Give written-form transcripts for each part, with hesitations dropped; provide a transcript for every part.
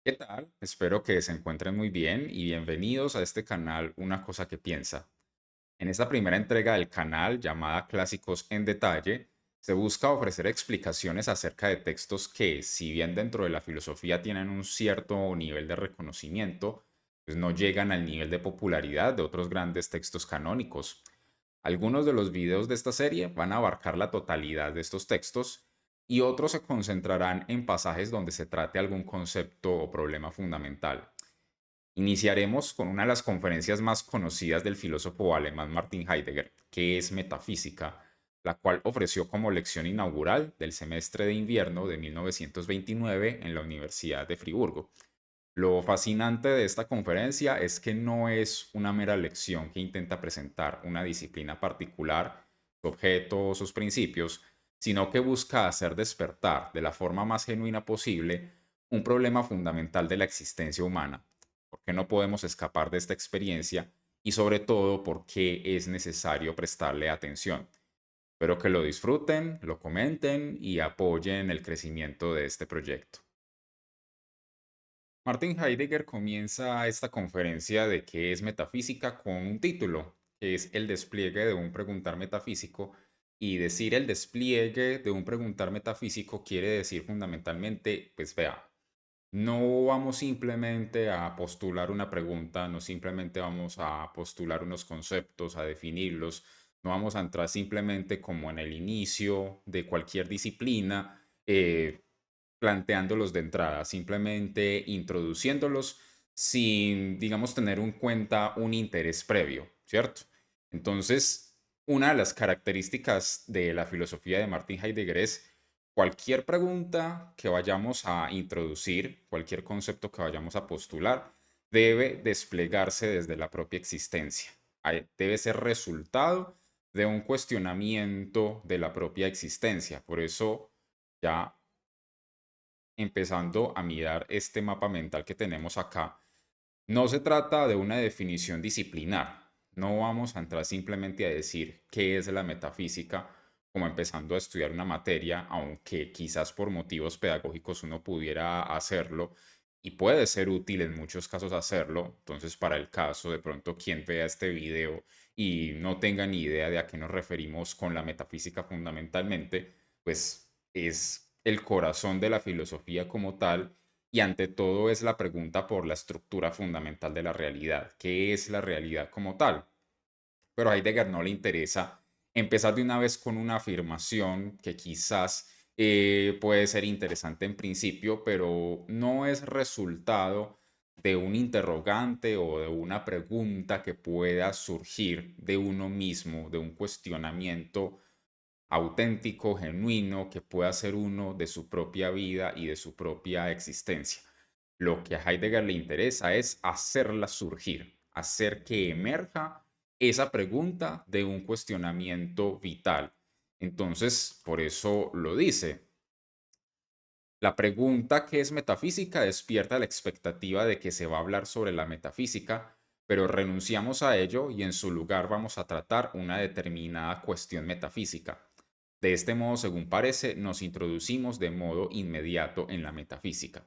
¿Qué tal? Espero que se encuentren muy bien y bienvenidos a este canal Una cosa que piensa. En esta primera entrega del canal, llamada Clásicos en Detalle, se busca ofrecer explicaciones acerca de textos que, si bien dentro de la filosofía tienen un cierto nivel de reconocimiento, pues no llegan al nivel de popularidad de otros grandes textos canónicos. Algunos de los videos de esta serie van a abarcar la totalidad de estos textos y otros se concentrarán en pasajes donde se trate algún concepto o problema fundamental. Iniciaremos con una de las conferencias más conocidas del filósofo alemán Martin Heidegger, que es Metafísica, la cual ofreció como lección inaugural del semestre de invierno de 1929 en la Universidad de Friburgo. Lo fascinante de esta conferencia es que no es una mera lección que intenta presentar una disciplina particular, su objeto o sus principios, sino que busca hacer despertar de la forma más genuina posible un problema fundamental de la existencia humana, por qué no podemos escapar de esta experiencia y sobre todo por qué es necesario prestarle atención. Espero que lo disfruten, lo comenten y apoyen el crecimiento de este proyecto. Martin Heidegger comienza esta conferencia de qué es metafísica con un título, que es el despliegue de un preguntar metafísico, y decir el despliegue de un preguntar metafísico quiere decir fundamentalmente, pues vea, no vamos simplemente a postular una pregunta, no simplemente vamos a postular unos conceptos, a definirlos, no vamos a entrar simplemente como en el inicio de cualquier disciplina, planteándolos de entrada, simplemente introduciéndolos sin, digamos, tener en cuenta un interés previo, ¿cierto? Entonces, una de las características de la filosofía de Martin Heidegger es cualquier pregunta que vayamos a introducir, cualquier concepto que vayamos a postular, debe desplegarse desde la propia existencia. Debe ser resultado de un cuestionamiento de la propia existencia. Por eso, ya empezando a mirar este mapa mental que tenemos acá, no se trata de una definición disciplinar. No vamos a entrar simplemente a decir qué es la metafísica, como empezando a estudiar una materia, aunque quizás por motivos pedagógicos uno pudiera hacerlo y puede ser útil en muchos casos hacerlo. Entonces, para el caso de pronto quien vea este video y no tenga ni idea de a qué nos referimos con la metafísica fundamentalmente, pues es el corazón de la filosofía como tal y ante todo es la pregunta por la estructura fundamental de la realidad. ¿Qué es la realidad como tal? Pero a Heidegger no le interesa empezar de una vez con una afirmación que quizás puede ser interesante en principio, pero no es resultado de un interrogante o de una pregunta que pueda surgir de uno mismo, de un cuestionamiento auténtico, genuino, que pueda ser uno de su propia vida y de su propia existencia. Lo que a Heidegger le interesa es hacerla surgir, hacer que emerja esa pregunta de un cuestionamiento vital. Entonces, por eso lo dice. La pregunta que es metafísica despierta la expectativa de que se va a hablar sobre la metafísica, pero renunciamos a ello y en su lugar vamos a tratar una determinada cuestión metafísica. De este modo, según parece, nos introducimos de modo inmediato en la metafísica.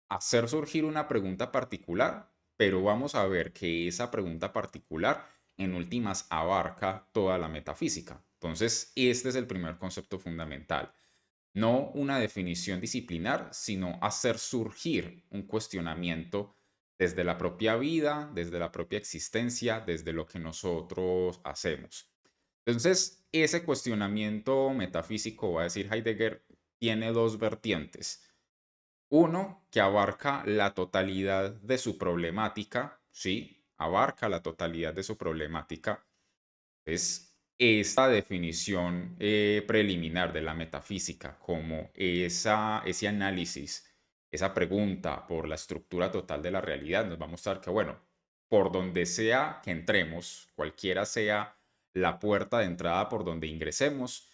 Hacer surgir una pregunta particular, pero vamos a ver que esa pregunta particular en últimas abarca toda la metafísica. Entonces, este es el primer concepto fundamental. No una definición disciplinar, sino hacer surgir un cuestionamiento desde la propia vida, desde la propia existencia, desde lo que nosotros hacemos. Entonces, ese cuestionamiento metafísico, va a decir Heidegger, tiene dos vertientes. Uno, que abarca la totalidad de su problemática, ¿sí? Abarca la totalidad de su problemática. Es esta definición preliminar de la metafísica, como ese análisis, esa pregunta por la estructura total de la realidad, nos va a mostrar que, bueno, por donde sea que entremos, cualquiera sea la puerta de entrada por donde ingresemos,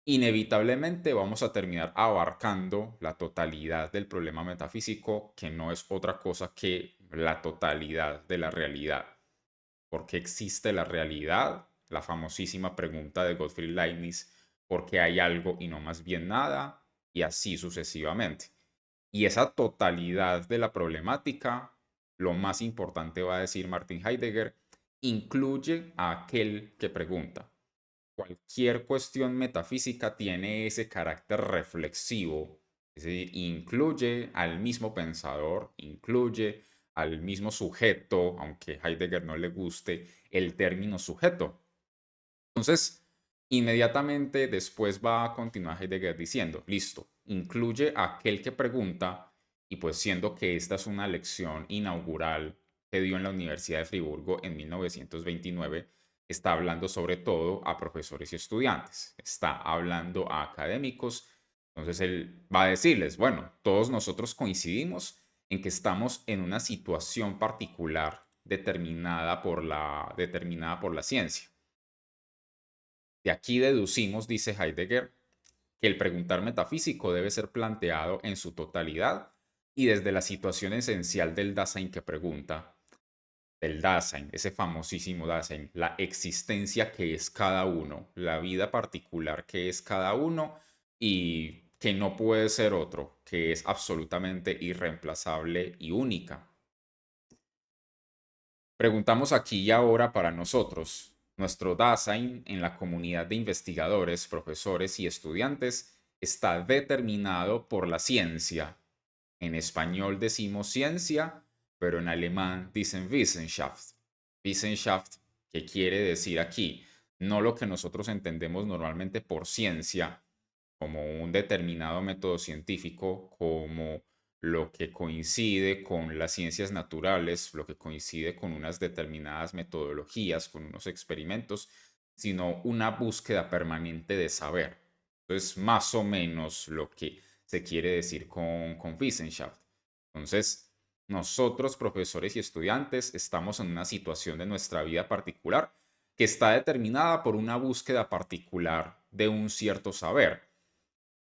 inevitablemente vamos a terminar abarcando la totalidad del problema metafísico, que no es otra cosa que la totalidad de la realidad. ¿Por qué existe la realidad? La famosísima pregunta de Gottfried Leibniz, ¿por qué hay algo y no más bien nada? Y así sucesivamente. Y esa totalidad de la problemática, lo más importante va a decir Martin Heidegger, incluye a aquel que pregunta. Cualquier cuestión metafísica tiene ese carácter reflexivo, es decir, incluye al mismo pensador, incluye al mismo sujeto, aunque a Heidegger no le guste el término sujeto. Entonces, inmediatamente después va a continuar Heidegger diciendo, listo, incluye a aquel que pregunta, y pues siendo que esta es una lección inaugural que dio en la Universidad de Friburgo en 1929, está hablando sobre todo a profesores y estudiantes, está hablando a académicos, entonces él va a decirles, bueno, todos nosotros coincidimos en que estamos en una situación particular determinada por la ciencia. De aquí deducimos, dice Heidegger, que el preguntar metafísico debe ser planteado en su totalidad y desde la situación esencial del Dasein que pregunta, del Dasein, ese famosísimo Dasein, la existencia que es cada uno, la vida particular que es cada uno y que no puede ser otro, que es absolutamente irreemplazable y única. Preguntamos aquí y ahora para nosotros. Nuestro Dasein en la comunidad de investigadores, profesores y estudiantes está determinado por la ciencia. En español decimos ciencia, pero en alemán dicen Wissenschaft. Wissenschaft, que quiere decir aquí, no lo que nosotros entendemos normalmente por ciencia, como un determinado método científico, como lo que coincide con las ciencias naturales, lo que coincide con unas determinadas metodologías, con unos experimentos, sino una búsqueda permanente de saber. Entonces, más o menos lo que se quiere decir con Wissenschaft. Entonces, nosotros, profesores y estudiantes, estamos en una situación de nuestra vida particular que está determinada por una búsqueda particular de un cierto saber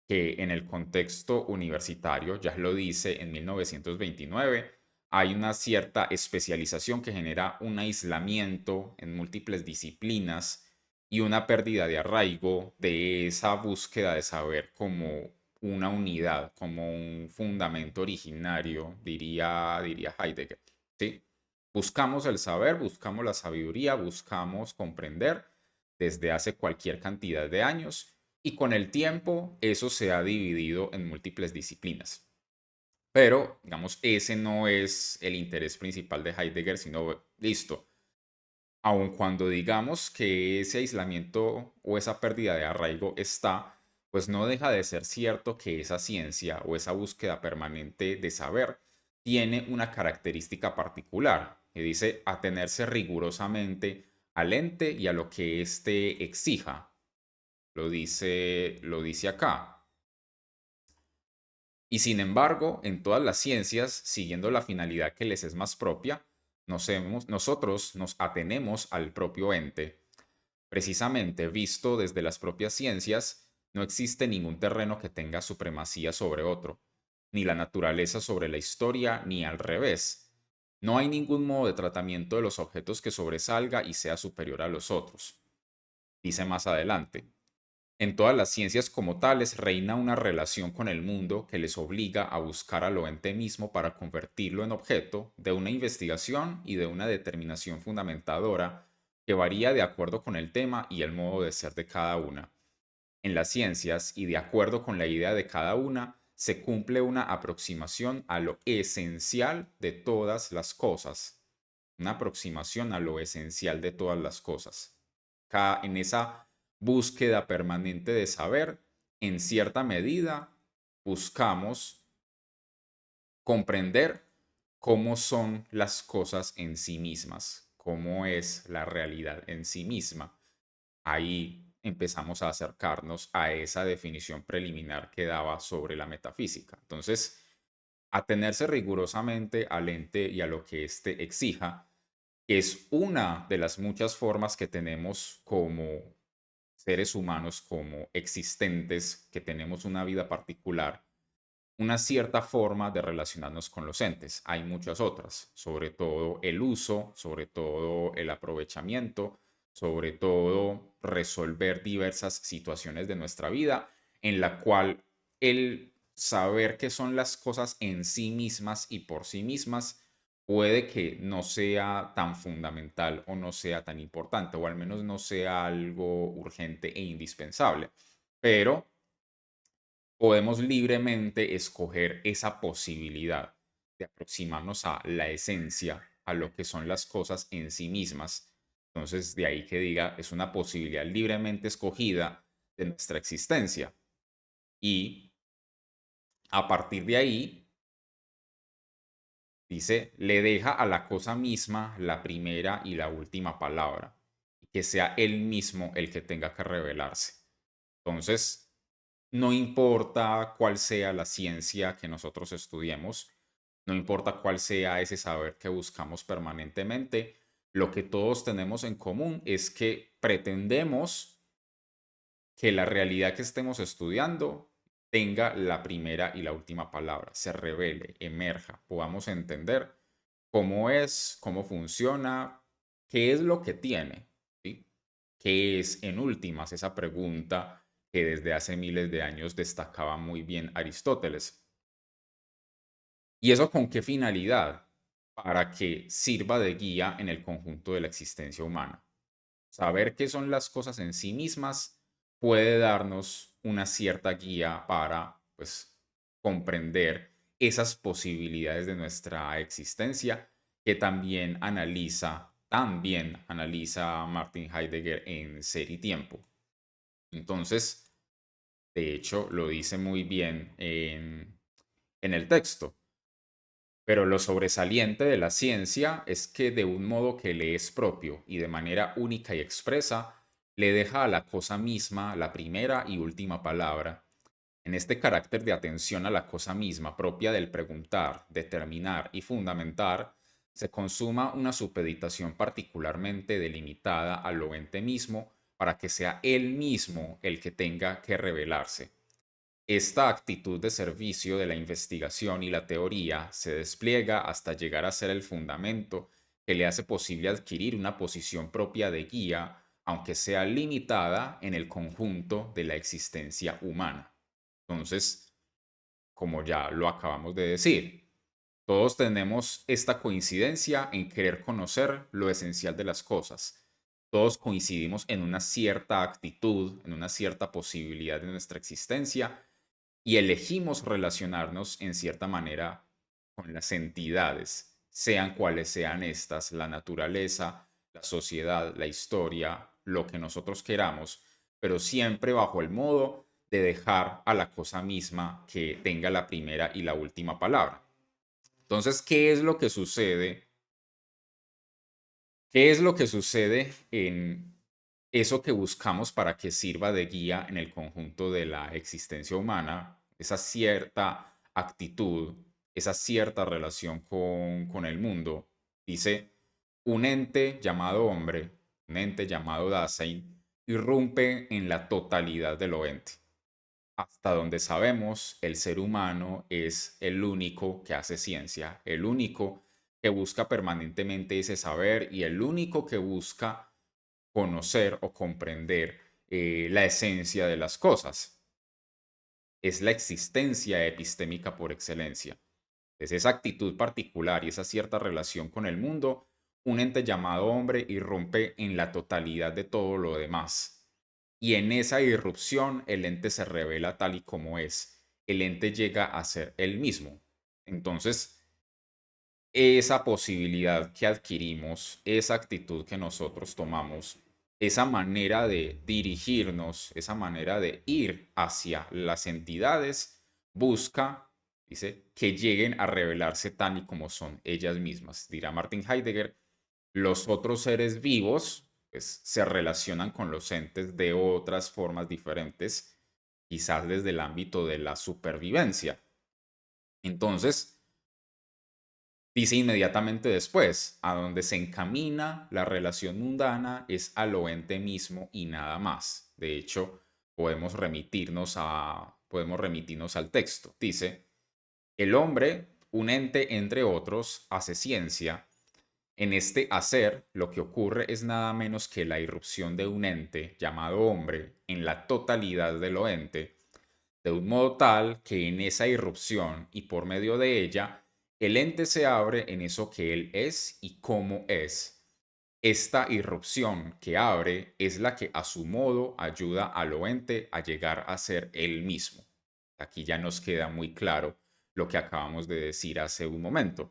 que en el contexto universitario, ya lo dice en 1929, hay una cierta especialización que genera un aislamiento en múltiples disciplinas y una pérdida de arraigo de esa búsqueda de saber como una unidad, como un fundamento originario, diría Heidegger. ¿Sí? Buscamos el saber, buscamos la sabiduría, buscamos comprender desde hace cualquier cantidad de años y con el tiempo eso se ha dividido en múltiples disciplinas. Pero, digamos, ese no es el interés principal de Heidegger, sino, listo, aun cuando digamos que ese aislamiento o esa pérdida de arraigo está, pues no deja de ser cierto que esa ciencia o esa búsqueda permanente de saber tiene una característica particular, que dice atenerse rigurosamente al ente y a lo que éste exija. Lo dice acá. Y sin embargo, en todas las ciencias, siguiendo la finalidad que les es más propia, nosotros nos atenemos al propio ente. Precisamente, visto desde las propias ciencias, no existe ningún terreno que tenga supremacía sobre otro, ni la naturaleza sobre la historia, ni al revés. No hay ningún modo de tratamiento de los objetos que sobresalga y sea superior a los otros. Dice más adelante. En todas las ciencias como tales reina una relación con el mundo que les obliga a buscar al ente mismo para convertirlo en objeto de una investigación y de una determinación fundamentadora que varía de acuerdo con el tema y el modo de ser de cada una. En las ciencias, y de acuerdo con la idea de cada una, se cumple una aproximación a lo esencial de todas las cosas. Una aproximación a lo esencial de todas las cosas. En esa búsqueda permanente de saber, en cierta medida, buscamos comprender cómo son las cosas en sí mismas, cómo es la realidad en sí misma. Ahí empezamos a acercarnos a esa definición preliminar que daba sobre la metafísica. Entonces, atenerse rigurosamente al ente y a lo que éste exija es una de las muchas formas que tenemos como seres humanos, como existentes, que tenemos una vida particular, una cierta forma de relacionarnos con los entes. Hay muchas otras, sobre todo el uso, sobre todo el aprovechamiento, sobre todo resolver diversas situaciones de nuestra vida en la cual el saber qué son las cosas en sí mismas y por sí mismas puede que no sea tan fundamental o no sea tan importante, o al menos no sea algo urgente e indispensable. Pero podemos libremente escoger esa posibilidad de aproximarnos a la esencia, a lo que son las cosas en sí mismas. Entonces, de ahí que diga, es una posibilidad libremente escogida de nuestra existencia. Y a partir de ahí, dice, le deja a la cosa misma la primera y la última palabra, y que sea él mismo el que tenga que revelarse. Entonces, no importa cuál sea la ciencia que nosotros estudiemos, no importa cuál sea ese saber que buscamos permanentemente, lo que todos tenemos en común es que pretendemos que la realidad que estemos estudiando tenga la primera y la última palabra, se revele, emerja, podamos entender cómo es, cómo funciona, qué es lo que tiene, ¿sí? ¿Qué es en últimas esa pregunta que desde hace miles de años destacaba muy bien Aristóteles? ¿Y eso con qué finalidad? Para que sirva de guía en el conjunto de la existencia humana. Saber qué son las cosas en sí mismas puede darnos una cierta guía para, pues, comprender esas posibilidades de nuestra existencia que también analiza Martin Heidegger en Ser y Tiempo. Entonces, de hecho, lo dice muy bien en el texto. Pero lo sobresaliente de la ciencia es que de un modo que le es propio y de manera única y expresa, le deja a la cosa misma la primera y última palabra. En este carácter de atención a la cosa misma propia del preguntar, determinar y fundamentar, se consuma una supeditación particularmente delimitada al ente mismo para que sea él mismo el que tenga que revelarse. Esta actitud de servicio de la investigación y la teoría se despliega hasta llegar a ser el fundamento que le hace posible adquirir una posición propia de guía, aunque sea limitada en el conjunto de la existencia humana. Entonces, como ya lo acabamos de decir, todos tenemos esta coincidencia en querer conocer lo esencial de las cosas. Todos coincidimos en una cierta actitud, en una cierta posibilidad de nuestra existencia y elegimos relacionarnos en cierta manera con las entidades, sean cuales sean estas, la naturaleza, la sociedad, la historia, lo que nosotros queramos, pero siempre bajo el modo de dejar a la cosa misma que tenga la primera y la última palabra. Entonces, ¿qué es lo que sucede? ¿Qué es lo que sucede en eso que buscamos para que sirva de guía en el conjunto de la existencia humana? Esa cierta actitud, esa cierta relación con el mundo. Dice, un ente llamado hombre, un ente llamado Dasein, irrumpe en la totalidad de lo ente. Hasta donde sabemos, el ser humano es el único que hace ciencia, el único que busca permanentemente ese saber y el único que busca conocer o comprender la esencia de las cosas. Es la existencia epistémica por excelencia. Es esa actitud particular y esa cierta relación con el mundo, un ente llamado hombre irrumpe en la totalidad de todo lo demás. Y en esa irrupción el ente se revela tal y como es. El ente llega a ser él mismo. Entonces, esa posibilidad que adquirimos, esa actitud que nosotros tomamos, esa manera de dirigirnos, esa manera de ir hacia las entidades, busca, dice, que lleguen a revelarse tal y como son ellas mismas. Dirá Martin Heidegger, los otros seres vivos pues, se relacionan con los entes de otras formas diferentes, quizás desde el ámbito de la supervivencia. Entonces, dice inmediatamente después, a donde se encamina la relación mundana es al ente mismo y nada más. De hecho, podemos remitirnos al texto. Dice, el hombre, un ente entre otros, hace ciencia. En este hacer, lo que ocurre es nada menos que la irrupción de un ente llamado hombre en la totalidad del ente, de un modo tal que en esa irrupción y por medio de ella, el ente se abre en eso que él es y cómo es. Esta irrupción que abre es la que a su modo ayuda al ente a llegar a ser él mismo. Aquí ya nos queda muy claro lo que acabamos de decir hace un momento.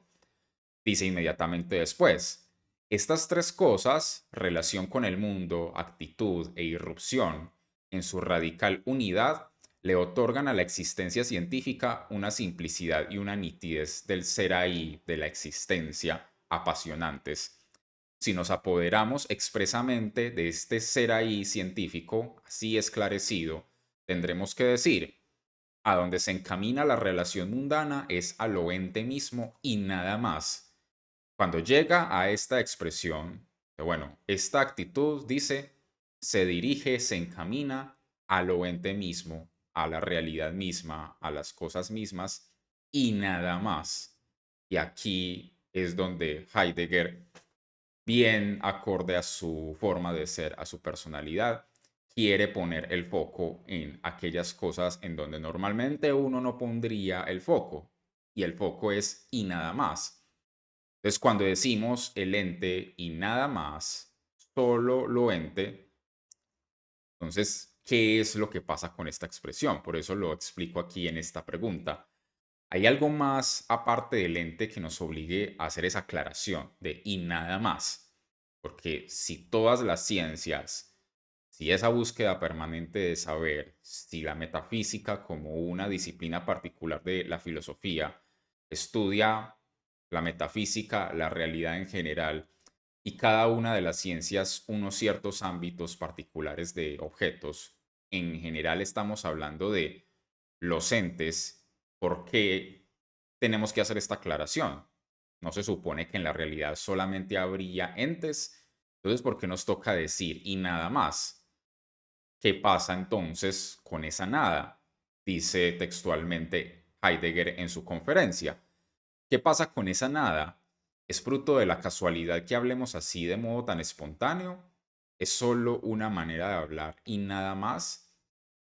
Dice inmediatamente después, estas tres cosas, relación con el mundo, actitud e irrupción, en su radical unidad, le otorgan a la existencia científica una simplicidad y una nitidez del ser ahí, de la existencia, apasionantes. Si nos apoderamos expresamente de este ser ahí científico, así esclarecido, tendremos que decir, a donde se encamina la relación mundana es a lo ente mismo y nada más. Cuando llega a esta expresión, bueno, esta actitud dice, se dirige, se encamina a lo ente mismo, a la realidad misma, a las cosas mismas y nada más. Y aquí es donde Heidegger, bien acorde a su forma de ser, a su personalidad, quiere poner el foco en aquellas cosas en donde normalmente uno no pondría el foco. Y el foco es y nada más. Entonces, cuando decimos el ente y nada más, solo lo ente, entonces, ¿qué es lo que pasa con esta expresión? Por eso lo explico aquí en esta pregunta. ¿Hay algo más aparte del ente que nos obligue a hacer esa aclaración de y nada más? Porque si todas las ciencias, si esa búsqueda permanente de saber, si la metafísica como una disciplina particular de la filosofía estudia la metafísica, la realidad en general, y cada una de las ciencias unos ciertos ámbitos particulares de objetos, en general estamos hablando de los entes. ¿Por qué tenemos que hacer esta aclaración? ¿No se supone que en la realidad solamente habría entes? Entonces, ¿por qué nos toca decir y nada más? ¿Qué pasa entonces con esa nada? Dice textualmente Heidegger en su conferencia. ¿Qué pasa con esa nada? ¿Es fruto de la casualidad que hablemos así de modo tan espontáneo? ¿Es solo una manera de hablar y nada más?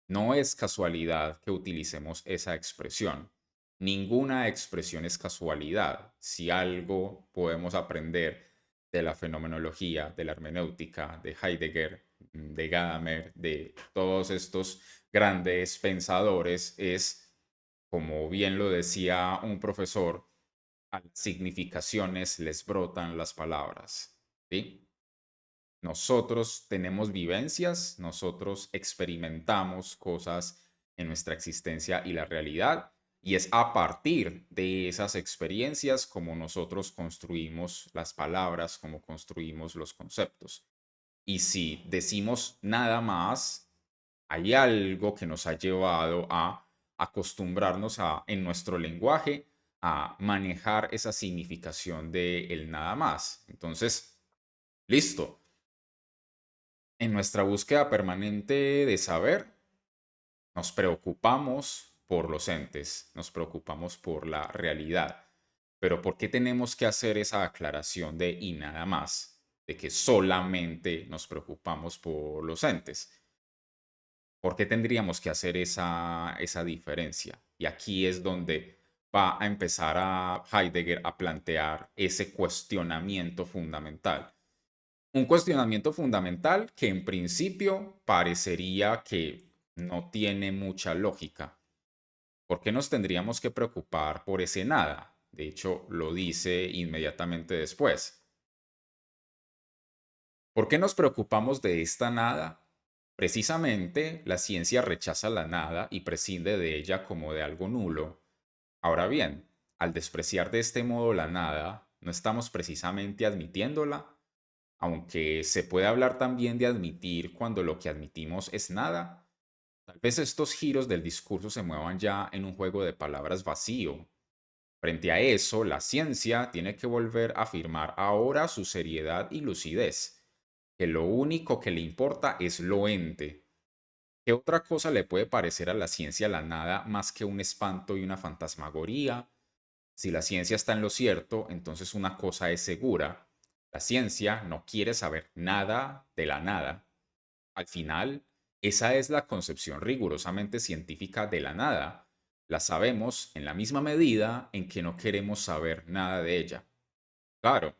No es casualidad que utilicemos esa expresión. Ninguna expresión es casualidad. Si algo podemos aprender de la fenomenología, de la hermenéutica, de Heidegger, de Gadamer, de todos estos grandes pensadores, es, como bien lo decía un profesor, a las significaciones les brotan las palabras. ¿Sí? Nosotros tenemos vivencias, nosotros experimentamos cosas en nuestra existencia y la realidad, y es a partir de esas experiencias como nosotros construimos las palabras, como construimos los conceptos. Y si decimos nada más, hay algo que nos ha llevado a acostumbrarnos a, en nuestro lenguaje, a manejar esa significación de el nada más. Entonces, listo. En nuestra búsqueda permanente de saber, nos preocupamos por los entes, nos preocupamos por la realidad. Pero ¿por qué tenemos que hacer esa aclaración de y nada más? De que solamente nos preocupamos por los entes. ¿Por qué tendríamos que hacer esa diferencia? Y aquí es donde va a empezar a Heidegger a plantear ese cuestionamiento fundamental. Un cuestionamiento fundamental que en principio parecería que no tiene mucha lógica. ¿Por qué nos tendríamos que preocupar por ese nada? De hecho, lo dice inmediatamente después. ¿Por qué nos preocupamos de esta nada? Precisamente la ciencia rechaza la nada y prescinde de ella como de algo nulo. Ahora bien, al despreciar de este modo la nada, no estamos precisamente admitiéndola, aunque se puede hablar también de admitir cuando lo que admitimos es nada. Tal vez estos giros del discurso se muevan ya en un juego de palabras vacío. Frente a eso, la ciencia tiene que volver a afirmar ahora su seriedad y lucidez, que lo único que le importa es lo ente. ¿Qué otra cosa le puede parecer a la ciencia la nada más que un espanto y una fantasmagoría? Si la ciencia está en lo cierto, entonces una cosa es segura. La ciencia no quiere saber nada de la nada. Al final, Esa es la concepción rigurosamente científica de la nada. La sabemos en la misma medida en que no queremos saber nada de ella. Claro,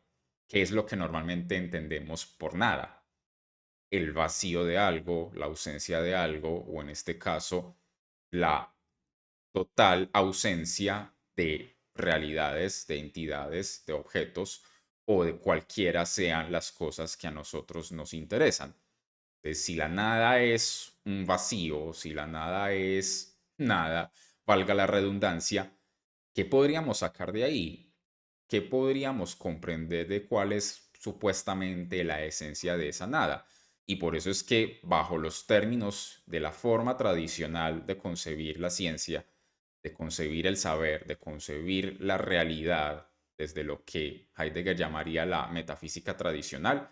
¿qué es lo que normalmente entendemos por nada? El vacío de algo, la ausencia de algo, o en este caso, la total ausencia de realidades, de entidades, de objetos o de cualquiera sean las cosas que a nosotros nos interesan. Si la nada es un vacío, si la nada es nada, valga la redundancia, ¿qué podríamos sacar de ahí? ¿Qué podríamos comprender de cuál es supuestamente la esencia de esa nada? Y por eso es que, bajo los términos de la forma tradicional de concebir la ciencia, de concebir el saber, de concebir la realidad, desde lo que Heidegger llamaría la metafísica tradicional,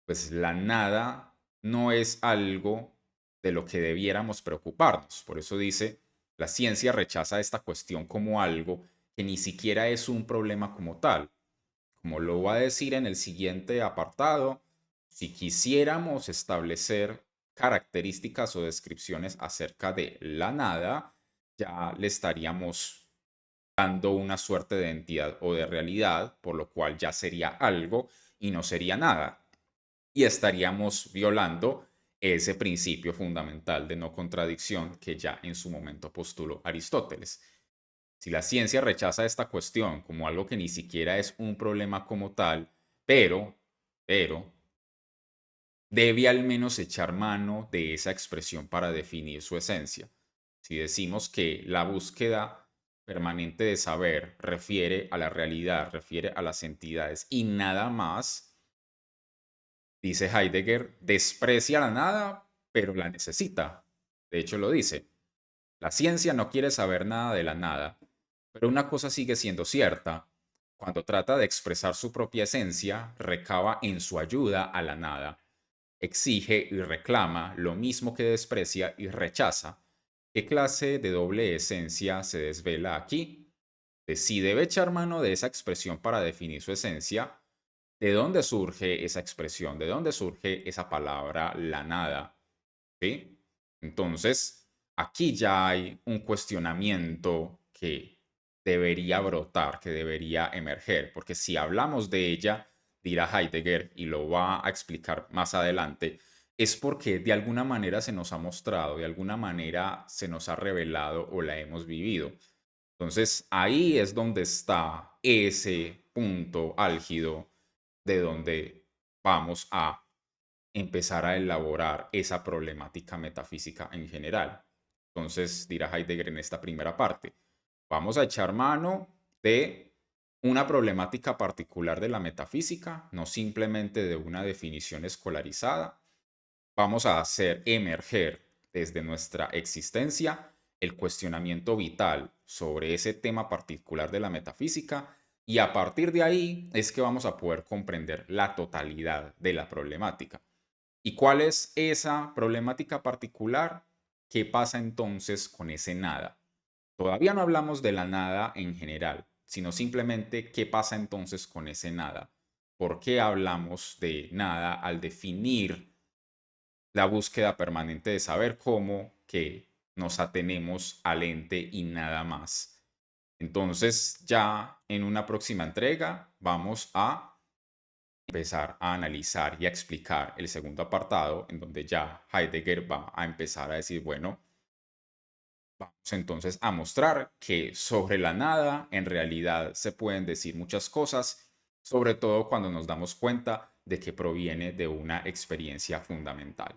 pues la nada no es algo de lo que debiéramos preocuparnos. Por eso dice, la ciencia rechaza esta cuestión como algo que ni siquiera es un problema como tal. Como lo va a decir en el siguiente apartado, si quisiéramos establecer características o descripciones acerca de la nada, ya le estaríamos dando una suerte de entidad o de realidad, por lo cual ya sería algo y no sería nada. Y estaríamos violando ese principio fundamental de no contradicción que ya en su momento postuló Aristóteles. Si la ciencia rechaza esta cuestión como algo que ni siquiera es un problema como tal, pero, debe al menos echar mano de esa expresión para definir su esencia. Si decimos que la búsqueda permanente de saber refiere a la realidad, refiere a las entidades y nada más, dice Heidegger, desprecia la nada, pero la necesita. De hecho, lo dice. La ciencia no quiere saber nada de la nada, pero una cosa sigue siendo cierta. Cuando trata de expresar su propia esencia, recaba en su ayuda a la nada. Exige y reclama lo mismo que desprecia y rechaza. ¿Qué clase de doble esencia se desvela aquí? De si debe echar mano de esa expresión para definir su esencia, ¿de dónde surge esa expresión? ¿De dónde surge esa palabra, la nada? ¿Sí? Entonces, aquí ya hay un cuestionamiento que debería brotar, que debería emerger, porque si hablamos de ella, dirá Heidegger, y lo va a explicar más adelante, es porque de alguna manera se nos ha mostrado, de alguna manera se nos ha revelado o la hemos vivido. Entonces, ahí es donde está ese punto álgido de donde vamos a empezar a elaborar esa problemática metafísica en general. Entonces, dirá Heidegger en esta primera parte, vamos a echar mano de una problemática particular de la metafísica, no simplemente de una definición escolarizada. Vamos a hacer emerger desde nuestra existencia el cuestionamiento vital sobre ese tema particular de la metafísica y a partir de ahí es que vamos a poder comprender la totalidad de la problemática. ¿Y cuál es esa problemática particular? ¿Qué pasa entonces con ese nada? Todavía no hablamos de la nada en general, sino simplemente qué pasa entonces con ese nada. ¿Por qué hablamos de nada al definir la búsqueda permanente de saber cómo que nos atenemos al ente y nada más? Entonces, ya en una próxima entrega vamos a empezar a analizar y a explicar el segundo apartado, en donde ya Heidegger va a empezar a decir, bueno, vamos entonces a mostrar que sobre la nada en realidad se pueden decir muchas cosas, sobre todo cuando nos damos cuenta de que proviene de una experiencia fundamental.